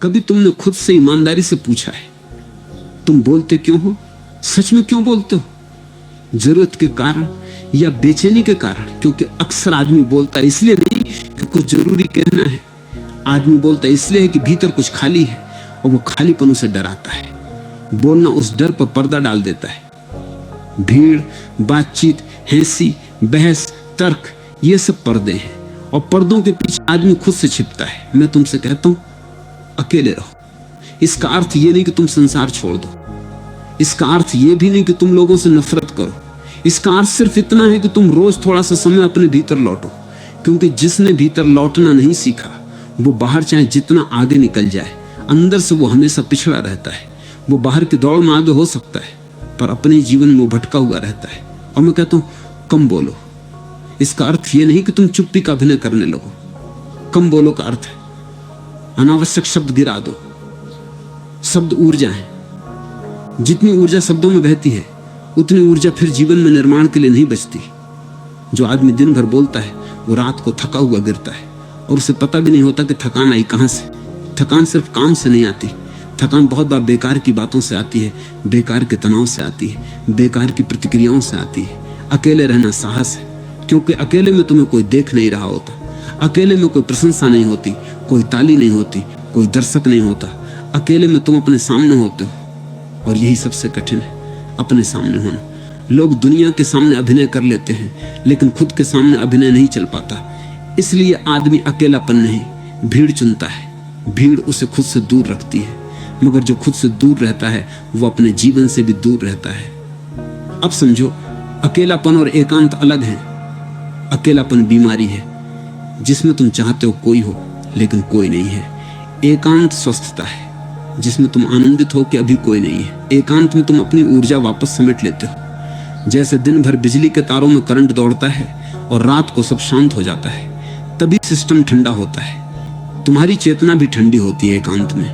कभी तुमने खुद से ईमानदारी से पूछा है तुम बोलते क्यों हो? सच में क्यों बोलते हो? जरूरत के कारण या बेचैनी के कारण? क्योंकि अक्सर आदमी बोलता है इसलिए नहीं कि कुछ जरूरी कहना है, आदमी बोलता है इसलिए है कि भीतर कुछ खाली है और वो खालीपन उसे डराता है। बोलना उस डर पर पर्दा डाल देता है। भीड़, बातचीत, हंसी, बहस, तर्क, ये सब पर्दे हैं और पर्दों के पीछे आदमी खुद से छिपता है। मैं तुमसे कहता हूं अकेले रहो। इसका अर्थ ये नहीं कि तुम संसार छोड़ दो, इसका अर्थ ये भी नहीं कि तुम लोगों से नफरत करो। इसका अर्थ सिर्फ इतना है कि तुम रोज थोड़ा सा समय अपने भीतर लौटो, क्योंकि जिसने भीतर लौटना नहीं सीखा वो बाहर चाहे जितना आगे निकल जाए, अंदर से वो हमेशा पिछड़ा रहता है। वो बाहर की दौड़ में आगे हो सकता है पर अपने जीवन में भटका हुआ रहता है। और मैं कहता हूं कम बोलो। इसका अर्थ ये नहीं कि तुम चुप्पी का अभिनय करने लगो। कम बोलो का अर्थ है अनावश्यक शब्द गिरा दो। शब्द ऊर्जा है, जितनी ऊर्जा शब्दों में बहती है उतनी ऊर्जा फिर जीवन में निर्माण के लिए नहीं बचती। जो आदमी दिन भर बोलता है वो रात को थका हुआ गिरता है और उसे पता भी नहीं होता कि थकान आई कहां से। थकान सिर्फ काम से नहीं आती, थकान बहुत बार बेकार की बातों से आती है, बेकार के तनाव से आती है, बेकार की प्रतिक्रियाओं से आती है। अकेले रहना साहस है, क्योंकि अकेले में तुम्हें कोई देख नहीं रहा होता, अकेले में कोई प्रशंसा नहीं होती, कोई ताली नहीं होती, कोई दर्शक नहीं होता। अकेले में तुम अपने सामने होते हो और यही सबसे कठिन है, अपने सामने होना। लोग दुनिया के सामने अभिनय कर लेते हैं लेकिन खुद के सामने अभिनय नहीं चल पाता। इसलिए आदमी अकेलापन नहीं भीड़ चुनता है। भीड़ उसे खुद से दूर रखती है, मगर जो खुद से दूर रहता है वो अपने जीवन से भी दूर रहता है। अब समझो अकेलापन और एकांत अलग है। अकेलापन बीमारी है जिसमें तुम चाहते हो कोई हो लेकिन कोई नहीं है। एकांत स्वस्थता है जिसमें तुम आनंदित हो कि अभी कोई नहीं है। एकांत में तुम अपनी ऊर्जा वापस समेट लेते हो। जैसे दिन भर बिजली के तारों में करंट दौड़ता है और रात को सब शांत हो जाता है, तभी सिस्टम ठंडा होता है। तुम्हारी चेतना भी ठंडी होती है एकांत में,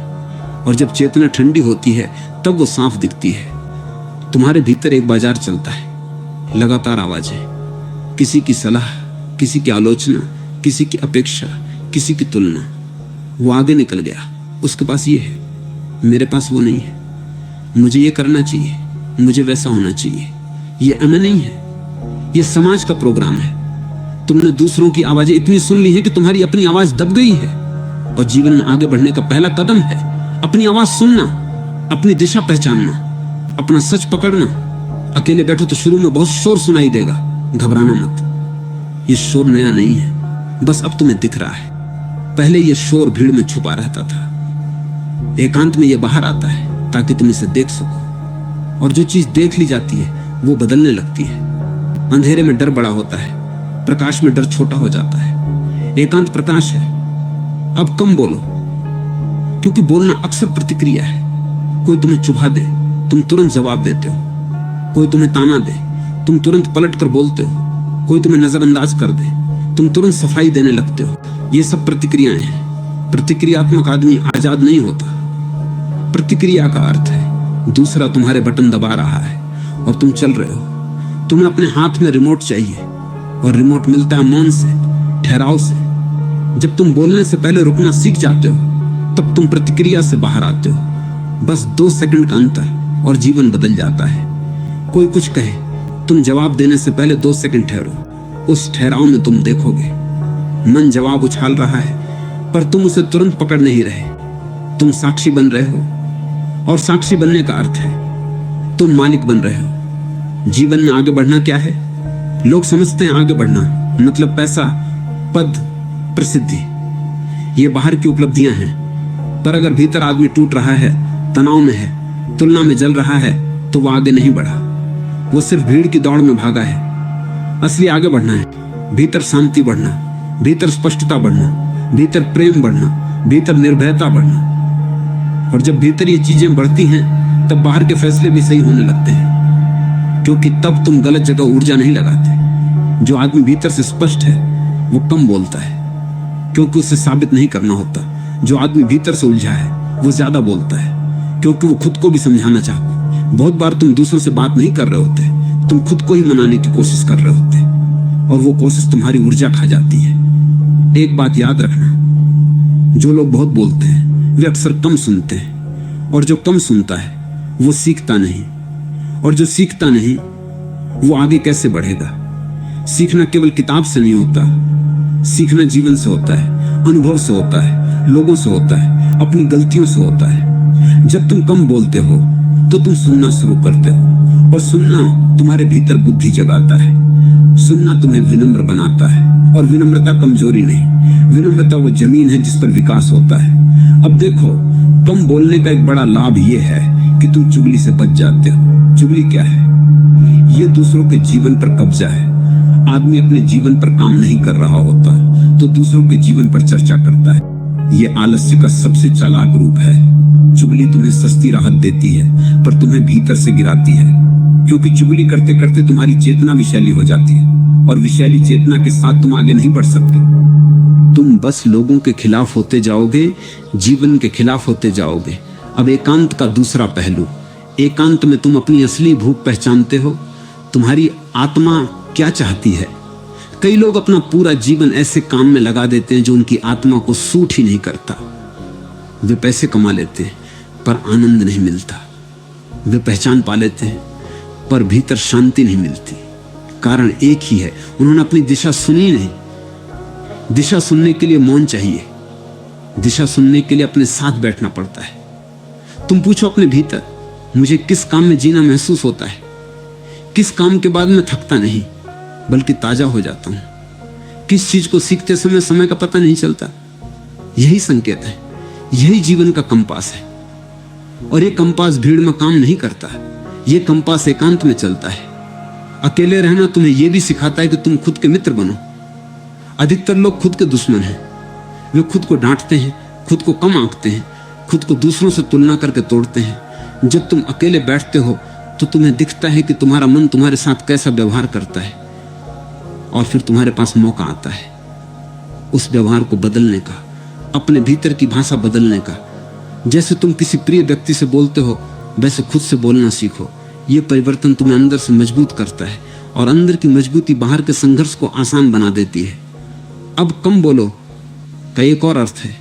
और जब चेतना ठंडी होती है तब वो साफ दिखती है। तुम्हारे भीतर एक बाजार चलता है, लगातार आवाजें, किसी की सलाह, किसी की आलोचना, किसी की अपेक्षा, किसी की तुलना। वो आगे निकल गया, उसके पास ये है, मेरे पास वो नहीं है। मुझे ये करना चाहिए, मुझे वैसा होना चाहिए। ये अना नहीं है, ये समाज का प्रोग्राम है। तुमने दूसरों की आवाजें इतनी सुन ली है कि तुम्हारी अपनी आवाज दब गई है। और जीवन में आगे बढ़ने का पहला कदम है अपनी आवाज सुनना, अपनी दिशा पहचानना, अपना सच पकड़ना। अकेले बैठो तो शुरू में बहुत शोर सुनाई देगा, घबराना मत। ये शोर नया नहीं है, बस अब तुम्हें दिख रहा है। पहले ये शोर भीड़ में छुपा रहता था, एकांत में ये बाहर आता है ताकि तुम इसे देख सको। और जो चीज देख ली जाती है वो बदलने लगती है। अंधेरे में डर बड़ा होता है, प्रकाश में डर छोटा हो जाता है। एकांत प्रकाश है। अब कम बोलो, क्योंकि बोलना अक्सर प्रतिक्रिया है। कोई तुम्हें चुभा दे, तुम तुरंत जवाब देते हो। कोई तुम्हें ताना दे, तुम तुरंत पलट कर बोलते हो। कोई तुम्हें नजरअंदाज कर दे, तुम तुरंत सफाई देने लगते हो। ये सब प्रतिक्रियाएं हैं। प्रतिक्रियात्मक आदमी आजाद नहीं होता। प्रतिक्रिया का अर्थ है दूसरा तुम्हारे बटन दबा रहा है और तुम चल रहे हो। तुम्हें अपने हाथ में रिमोट चाहिए और रिमोट मिलता है मौन से, ठहराव से। जब तुम बोलने से पहले रुकना सीख जाते हो तब तुम प्रतिक्रिया से बाहर आते हो। बस 2 सेकंड का अंतर और जीवन बदल जाता है। कोई कुछ कहे, तुम जवाब देने से पहले 2 सेकंड ठहरो। उस ठहराव में तुम देखोगे मन जवाब उछाल रहा है, पर तुम उसे तुरंत पकड़ नहीं रहे। तुम साक्षी बन रहे हो, और साक्षी बनने का अर्थ है तुम मालिक बन रहे हो। जीवन में आगे बढ़ना क्या है? लोग समझते हैं आगे बढ़ना मतलब पैसा, पद, प्रसिद्धि, ये बाहर की उपलब्धियां हैं। पर अगर भीतर आदमी टूट रहा है, तनाव में है, तुलना में जल रहा है, तो वो आगे नहीं बढ़ा। वो सिर्फ भीड़ की दौड़ में भागा है। असली आगे बढ़ना है भीतर शांति बढ़ना, भीतर स्पष्टता बढ़ना, भीतर प्रेम बढ़ना, भीतर निर्भयता बढ़ना। और जब भीतर ये चीजें बढ़ती हैं तब बाहर के फैसले भी सही होने लगते हैं, क्योंकि तब तुम गलत जगह ऊर्जा नहीं लगाते। जो आदमी भीतर से स्पष्ट है वो कम बोलता है, क्योंकि उसे साबित नहीं करना होता। जो आदमी भीतर से उलझा है वो ज्यादा बोलता है, क्योंकि वो खुद को भी समझाना चाहता है। बहुत बार तुम दूसरों से बात नहीं कर रहे होते, तुम खुद को ही मनाने की कोशिश कर रहे होते, और वो कोशिश तुम्हारी ऊर्जा खा जाती है। एक बात याद रखना, जो लोग बहुत बोलते हैं वे अक्सर कम सुनते हैं, और जो कम सुनता है वो सीखता नहीं, और जो सीखता नहीं वो आगे कैसे बढ़ेगा। सीखना केवल किताब से नहीं होता, सीखना जीवन से होता है, अनुभव से होता है, लोगों से होता है, अपनी गलतियों से होता है। जब तुम कम बोलते हो तो तुम सुनना शुरू करते हो, और सुनना तुम्हारे भीतर बुद्धि जगाता है। सुनना तुम्हें विनम्र बनाता है, और विनम्रता कमजोरी नहीं, विनम्रता वो जमीन है जिस पर विकास होता है। अब देखो, कम बोलने का एक बड़ा लाभ ये है कि तुम चुगली से बच जाते हो। चुगली क्या है? ये दूसरों के जीवन पर कब्जा है। आदमी अपने जीवन पर काम नहीं कर रहा होता तो दूसरों के जीवन पर चर्चा करता है। ये आलस्य का सबसे चालाक रूप है। चुगली तुम्हें सस्ती राहत देती है, पर तुम्हें भीतर से गिराती है, क्योंकि चुगली करते करते तुम्हारी चेतना विषैली हो जाती है, और विषैली चेतना के साथ तुम आगे नहीं बढ़ सकते। तुम बस लोगों के खिलाफ होते जाओगे, जीवन के खिलाफ होते जाओगे। अब एकांत का दूसरा पहलू, एकांत में तुम अपनी असली भूख पहचानते हो। तुम्हारी आत्मा क्या चाहती है? कई लोग अपना पूरा जीवन ऐसे काम में लगा देते हैं जो उनकी आत्मा को सूट ही नहीं करता। वे पैसे कमा लेते हैं पर आनंद नहीं मिलता, वे पहचान पा लेते हैं पर भीतर शांति नहीं मिलती। कारण एक ही है, उन्होंने अपनी दिशा सुनी नहीं। दिशा सुनने के लिए मौन चाहिए, दिशा सुनने के लिए अपने साथ बैठना पड़ता है। तुम पूछो अपने भीतर, मुझे किस काम में जीना महसूस होता है? किस काम के बाद मैं थकता नहीं बल्कि ताजा हो जाता हूं? किस चीज को सीखते समय समय का पता नहीं चलता? यही संकेत है, यही जीवन का कंपास है। और ये कंपास भीड़ में काम नहीं करता, ये कंपास एकांत में चलता है। अकेले रहना तुम्हें यह भी सिखाता है कि तुम खुद के मित्र बनो। अधिकतर लोग खुद के दुश्मन हैं। वे खुद को डांटते हैं, खुद को कम आंकते हैं, खुद को दूसरों से तुलना करके तोड़ते हैं। जब तुम अकेले बैठते हो तो तुम्हें दिखता है कि तुम्हारा मन तुम्हारे साथ कैसा व्यवहार करता है, और फिर तुम्हारे पास मौका आता है उस व्यवहार को बदलने का, अपने भीतर की भाषा बदलने का। जैसे तुम किसी प्रिय व्यक्ति से बोलते हो वैसे खुद से बोलना सीखो। यह परिवर्तन तुम्हें अंदर से मजबूत करता है, और अंदर की मजबूती बाहर के संघर्ष को आसान बना देती है। अब कम बोलो का एक और अर्थ है,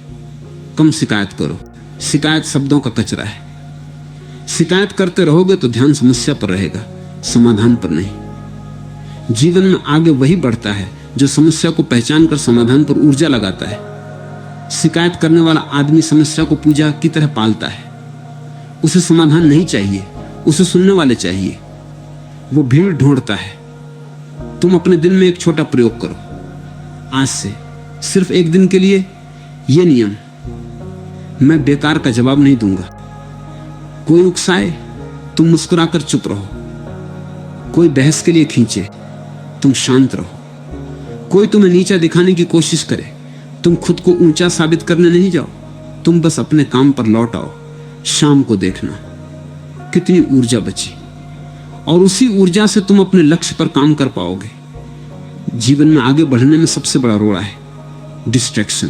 कम शिकायत करो। शिकायत शब्दों का कचरा है। शिकायत करते रहोगे तो ध्यान समस्या पर रहेगा, समाधान पर नहीं। जीवन में आगे वही बढ़ता है जो समस्या को पहचान कर समाधान पर ऊर्जा लगाता है। शिकायत करने वाला आदमी समस्या को पूजा की तरह पालता है। उसे समाधान नहीं चाहिए, उसे सुनने वाले चाहिए। वो भीड़ ढूंढता है। तुम अपने दिन में एक छोटा प्रयोग करो। आज से सिर्फ एक दिन के लिए यह नियम, मैं बेकार का जवाब नहीं दूंगा। कोई उकसाए तुम मुस्कुराकर चुप रहो, कोई बहस के लिए खींचे तुम शांत रहो, कोई तुम्हें नीचा दिखाने की कोशिश करे तुम खुद को ऊंचा साबित करने नहीं जाओ। तुम बस अपने काम पर लौट आओ। शाम को देखना कितनी ऊर्जा बची, और उसी ऊर्जा से तुम अपने लक्ष्य पर काम कर पाओगे। जीवन में आगे बढ़ने में सबसे बड़ा रोड़ा है डिस्ट्रैक्शन,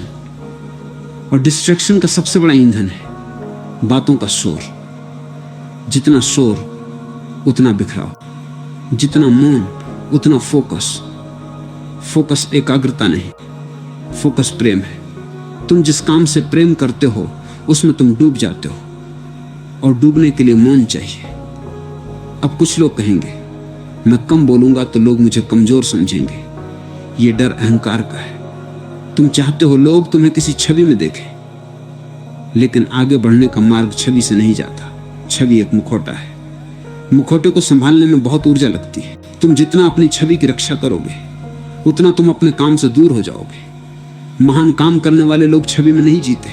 और डिस्ट्रैक्शन का सबसे बड़ा ईंधन है बातों का शोर। जितना शोर उतना बिखराव, जितना मौन उतना फोकस। फोकस एकाग्रता नहीं, फोकस प्रेम है। तुम जिस काम से प्रेम करते हो उसमें तुम डूब जाते हो, और डूबने के लिए मौन चाहिए। अब कुछ लोग कहेंगे मैं कम बोलूंगा तो लोग मुझे कमजोर समझेंगे। ये डर अहंकार का है। तुम चाहते हो लोग तुम्हें किसी छवि में देखें, लेकिन आगे बढ़ने का मार्ग छवि से नहीं जाता। छवि एक मुखौटा है। मुखौटे को संभालने में बहुत ऊर्जा लगती है। तुम जितना अपनी छवि की रक्षा करोगे उतना तुम अपने काम से दूर हो जाओगे। महान काम करने वाले लोग छवि में नहीं जीते,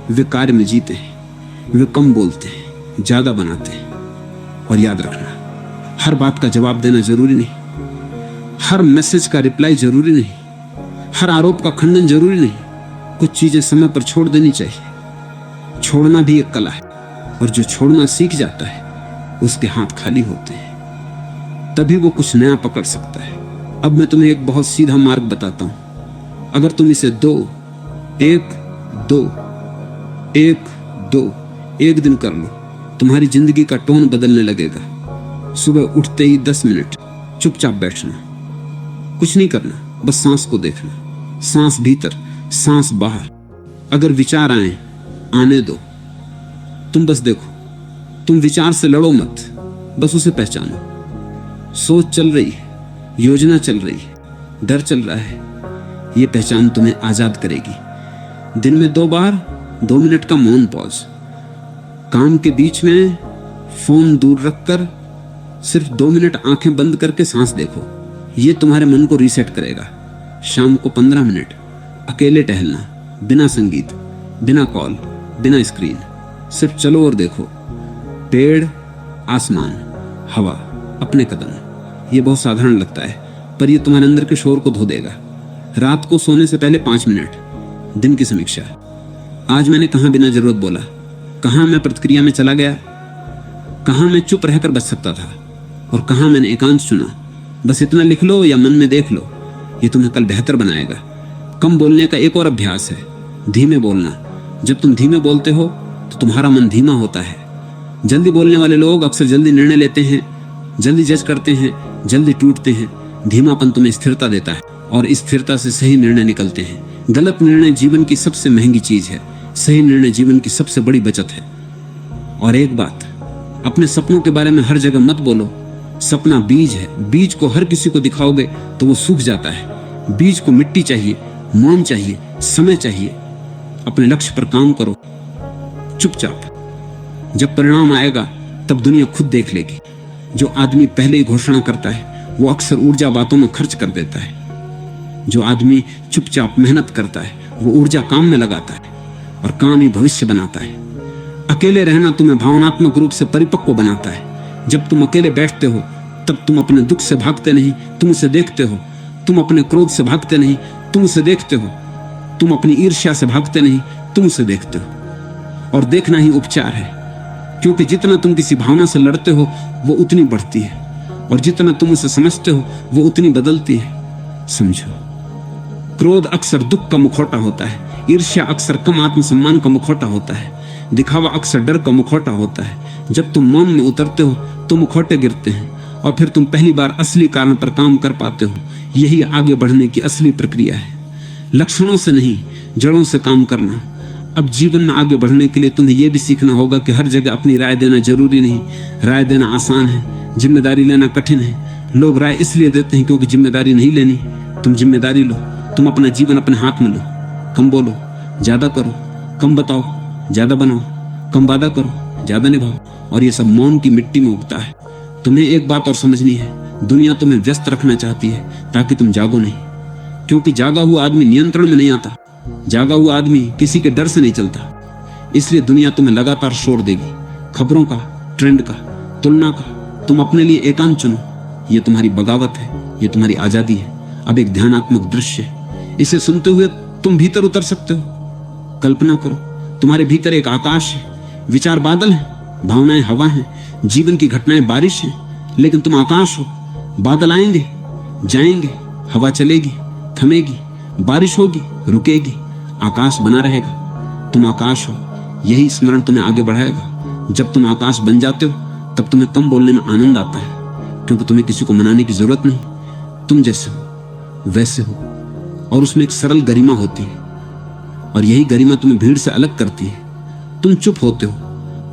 वे कार्य में जीते हैं। वे कम बोलते हैं, ज्यादा बनाते हैं। और याद रखना, हर बात का जवाब देना जरूरी नहीं, हर मैसेज का रिप्लाई जरूरी नहीं, हर आरोप का खंडन जरूरी नहीं। कुछ चीजें समय पर छोड़ देनी चाहिए। छोड़ना भी एक कला है, और जो छोड़ना सीख जाता है उसके हाथ खाली होते हैं, तभी वो कुछ नया पकड़ सकता है। अब मैं तुम्हें एक बहुत सीधा मार्ग बताता हूं। अगर तुम इसे 2 1 2 1 2 एक दिन कर लो, तुम्हारी जिंदगी का टोन बदलने लगेगा। सुबह उठते ही 10 मिनट चुपचाप बैठना, कुछ नहीं करना, बस सांस को देखना। सांस भीतर, सांस बाहर। अगर विचार आए आने दो। तुम बस देखो, तुम विचार से लड़ो मत, बस उसे पहचानो। सोच चल रही है, योजना चल रही है, डर चल रहा है, ये पहचान तुम्हें आजाद करेगी। दिन में 2 बार 2 मिनट का मौन पॉज, काम के बीच में फोन दूर रखकर सिर्फ 2 मिनट आंखें बंद करके सांस देखो। ये तुम्हारे मन को रीसेट करेगा। शाम को 15 मिनट अकेले टहलना, बिना संगीत, बिना कॉल, बिना स्क्रीन, सिर्फ चलो और देखो। पेड़, आसमान, हवा, अपने कदम। ये बहुत साधारण लगता है, पर ये तुम्हारे अंदर के शोर को धो देगा। रात को सोने से पहले 5 मिनट दिन की समीक्षा। आज मैंने कहां बिना जरूरत बोला, कहां मैं प्रतिक्रिया में चला गया, कहां मैं चुप रहकर बच सकता था, और कहां मैंने एकांत चुना। बस इतना लिख लो या मन में देख लो, ये तुम्हें कल बेहतर बनाएगा। कम बोलने का एक और अभ्यास है, धीमे बोलना। जब तुम धीमे बोलते हो तो तुम्हारा मन धीमा होता है। जल्दी बोलने वाले लोग अक्सर जल्दी निर्णय लेते हैं, जल्दी जज करते हैं, जल्दी टूटते हैं। धीमापन तुम्हें स्थिरता देता है, और इस स्थिरता से सही निर्णय निकलते हैं। गलत निर्णय जीवन की सबसे महंगी चीज है, सही निर्णय जीवन की सबसे बड़ी बचत है। और एक बात, अपने सपनों के बारे में हर जगह मत बोलो। सपना बीज है, बीज को हर किसी को दिखाओगे तो वो सूख जाता है। बीज को मिट्टी चाहिए, मौन चाहिए, समय चाहिए। अपने लक्ष्य पर काम करो चुपचाप। जब परिणाम आएगा तब दुनिया खुद देख लेगी। जो आदमी पहले ही घोषणा करता है वो अक्सर ऊर्जा बातों में खर्च कर देता है। जो आदमी चुपचाप मेहनत करता है वो ऊर्जा काम में लगाता है, और काम ही भविष्य बनाता है। अकेले रहना तुम्हें भावनात्मक रूप से परिपक्व बनाता है। जब तुम अकेले बैठते हो तब तुम अपने दुख से भागते नहीं, तुम उसे देखते हो। तुम अपने क्रोध से भागते नहीं, तुम उसे देखते हो। तुम अपनी ईर्ष्या से भागते नहीं, तुम उसे देखते हो। और देखना ही उपचार है, क्योंकि जितना तुम किसी भावना से लड़ते हो वो उतनी बढ़ती है, और जितना तुम उसे समझते हो वो उतनी बदलती है। समझो, क्रोध अक्सर दुख का मुखौटा होता है, ईर्ष्या अक्सर कम आत्मसम्मान का मुखौटा होता है, दिखावा अक्सर डर का मुखौटा होता है। जब तुम मौन में उतरते हो तो मुखौटे गिरते हैं, और फिर तुम पहली बार असली कारण पर काम कर पाते हो। यही आगे बढ़ने की असली प्रक्रिया है। लक्षणों से नहीं, जड़ों से काम करना। अब जीवन में आगे बढ़ने के लिए तुम्हें यह भी सीखना होगा कि हर जगह अपनी राय देना जरूरी नहीं। राय देना आसान है, जिम्मेदारी लेना कठिन है। लोग राय इसलिए देते हैं क्योंकि जिम्मेदारी नहीं लेनी। तुम जिम्मेदारी लो, तुम अपना जीवन अपने हाथ में लो। कम बोलो, ज्यादा करो। कम बताओ, ज्यादा बनाओ। कम वादा करो, ज्यादा निभाओ। और ये सब मौन की मिट्टी में उगता है। तुम्हें एक बात और समझनी है, दुनिया तुम्हें व्यस्त रखना चाहती है ताकि तुम जागो नहीं, क्योंकि जागा हुआ आदमी नियंत्रण में नहीं आता। जागा हुआ आदमी किसी के डर से नहीं चलता। इसलिए दुनिया तुम्हें लगातार शोर देगी, खबरों का, ट्रेंड का, तुलना का। तुम अपने लिए एकांत चुनो। ये तुम्हारी बगावत है, ये तुम्हारी आजादी है। अब एक ध्यानात्मक दृश्य, इसे सुनते हुए तुम भीतर उतर सकते हो। कल्पना करो, तुम्हारे भीतर एक आकाश है, विचार बादल हैं, भावनाएं हवा हैं, जीवन की घटनाएं बारिश हैं, लेकिन तुम आकाश हो। बादल आएंगे, जाएंगे, हवा चलेगी, थमेगी, बारिश होगी, रुकेगी, आकाश बना रहेगा। तुम आकाश हो। यही स्मरण तुम्हें आगे बढ़ाएगा। जब तुम आकाश बन जाते हो तब तुम्हें कम बोलने में आनंद आता है, क्योंकि तुम्हें किसी को मनाने की जरूरत नहीं। तुम जैसे हो वैसे हो, और उसमें एक सरल गरिमा होती है, और यही गरिमा तुम्हें भीड़ से अलग करती है। तुम चुप होते हो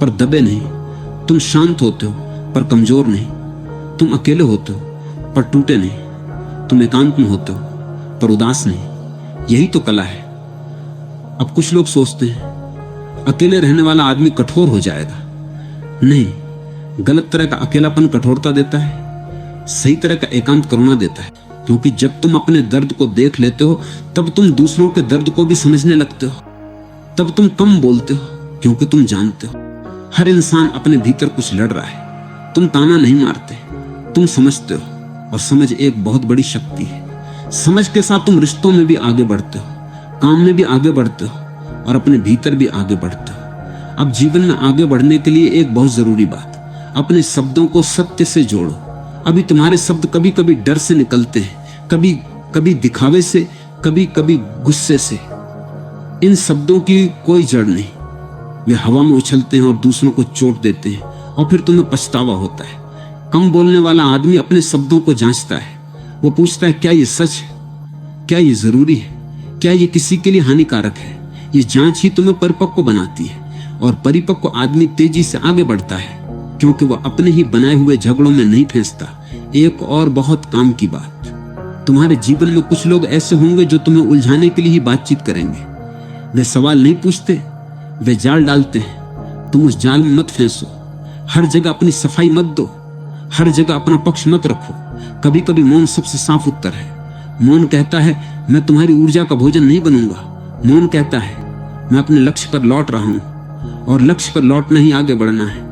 पर दबे नहीं, तुम शांत होते हो पर कमजोर नहीं, तुम अकेले होते हो पर टूटे नहीं, तुम एकांत में होते हो पर उदास नहीं। यही तो कला है। अब कुछ लोग सोचते हैं अकेले रहने वाला आदमी कठोर हो जाएगा। नहीं, गलत तरह का अकेलापन कठोरता देता है, सही तरह का एकांत करुणा देता है। क्योंकि जब तुम अपने दर्द को देख लेते हो तब तुम दूसरों के दर्द को भी समझने लगते हो। तब तुम कम बोलते हो क्योंकि तुम जानते हो हर इंसान अपने भीतर कुछ लड़ रहा है। तुम ताना नहीं मारते, तुम समझते हो, और समझ एक बहुत बड़ी शक्ति है। समझ के साथ तुम रिश्तों में भी आगे बढ़ते हो, काम में भी आगे बढ़ते हो, और अपने भीतर भी आगे बढ़ते हो। अब जीवन में आगे बढ़ने के लिए एक बहुत जरूरी बात, अपने शब्दों को सत्य से जोड़ो। अभी तुम्हारे शब्द कभी कभी डर से निकलते हैं, कभी कभी दिखावे से, कभी कभी गुस्से से। इन शब्दों की कोई जड़ नहीं, वे हवा में उछलते हैं और दूसरों को चोट देते हैं, और फिर तुम्हें पछतावा होता है। कम बोलने वाला आदमी अपने शब्दों को जांचता है। वो पूछता है, क्या ये सच है? क्या ये जरूरी है? क्या ये किसी के लिए हानिकारक है? ये जांच ही तुम्हें परिपक्व बनाती है, और परिपक्व आदमी तेजी से आगे बढ़ता है क्योंकि वह अपने ही बनाए हुए झगड़ों में नहीं फंसता। एक और बहुत काम की बात, तुम्हारे जीवन में कुछ लोग ऐसे होंगे जो तुम्हें उलझाने के लिए ही बातचीत करेंगे। वे सवाल नहीं पूछते, वे जाल डालते हैं। तुम उस जाल में मत फंसो। हर जगह अपनी सफाई मत दो, हर जगह अपना पक्ष मत रखो। कभी कभी मौन सबसे साफ उत्तर है। मौन कहता है मैं तुम्हारी ऊर्जा का भोजन नहीं बनूंगा। मौन कहता है मैं अपने लक्ष्य पर लौट रहा हूं, और लक्ष्य पर लौटना ही आगे बढ़ना है।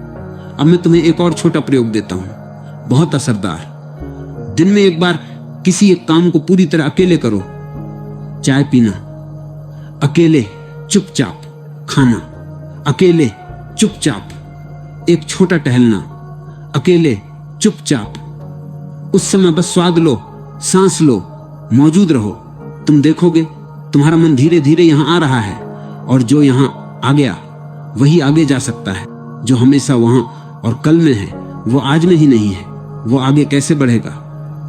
अब मैं तुम्हें एक और छोटा प्रयोग देता हूं, बहुत असरदार। दिन में एक बार किसी एक काम को पूरी तरह अकेले करो। चाय पीना, अकेले चुपचाप खाना, अकेले चुपचाप एक छोटा टहलना, अकेले चुपचाप। उस समय बस स्वाद लो, सांस लो, मौजूद रहो। तुम देखोगे तुम्हारा मन धीरे धीरे यहां आ रहा है, और जो यहां आ गया वही आगे जा सकता है। जो हमेशा वहां और कल में है वो आज में ही नहीं है। वो आगे कैसे बढ़ेगा?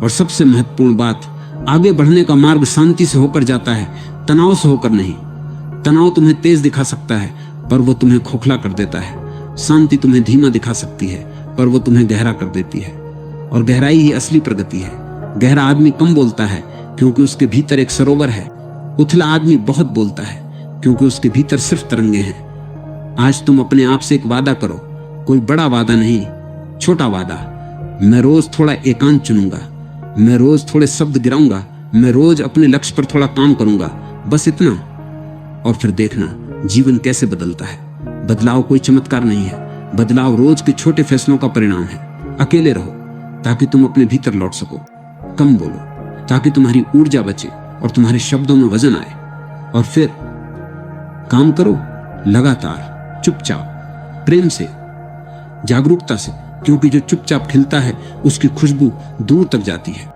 और सबसे महत्वपूर्ण बात, आगे बढ़ने का मार्ग शांति से होकर जाता है, तनाव से होकर नहीं। तनाव तुम्हें तेज दिखा सकता है पर वो तुम्हें खोखला कर देता है। शांति तुम्हें धीमा दिखा सकती है पर वो तुम्हें गहरा कर देती है, और गहराई ही असली प्रगति है। गहरा आदमी कम बोलता है क्योंकि उसके भीतर एक सरोवर है। उथला आदमी बहुत बोलता है क्योंकि उसके भीतर सिर्फ तरंगे हैं। आज तुम अपने आप से एक वादा करो, कोई बड़ा वादा नहीं, छोटा वादा। मैं रोज थोड़ा एकांत चुनूंगा, मैं रोज थोड़े शब्द गिराऊंगा, मैं रोज अपने लक्ष्य पर थोड़ा काम करूंगा, बस इतना। और फिर देखना जीवन कैसे बदलता है। बदलाव कोई चमत्कार नहीं है, बदलाव रोज के छोटे फैसलों का परिणाम है। अकेले रहो ताकि तुम अपने भीतर लौट सको। कम बोलो ताकि तुम्हारी ऊर्जा बचे और तुम्हारे शब्दों में वजन आए। और फिर काम करो लगातार, चुपचाप, प्रेम से, जागरूकता से, क्योंकि जो चुपचाप खिलता है उसकी खुशबू दूर तक जाती है।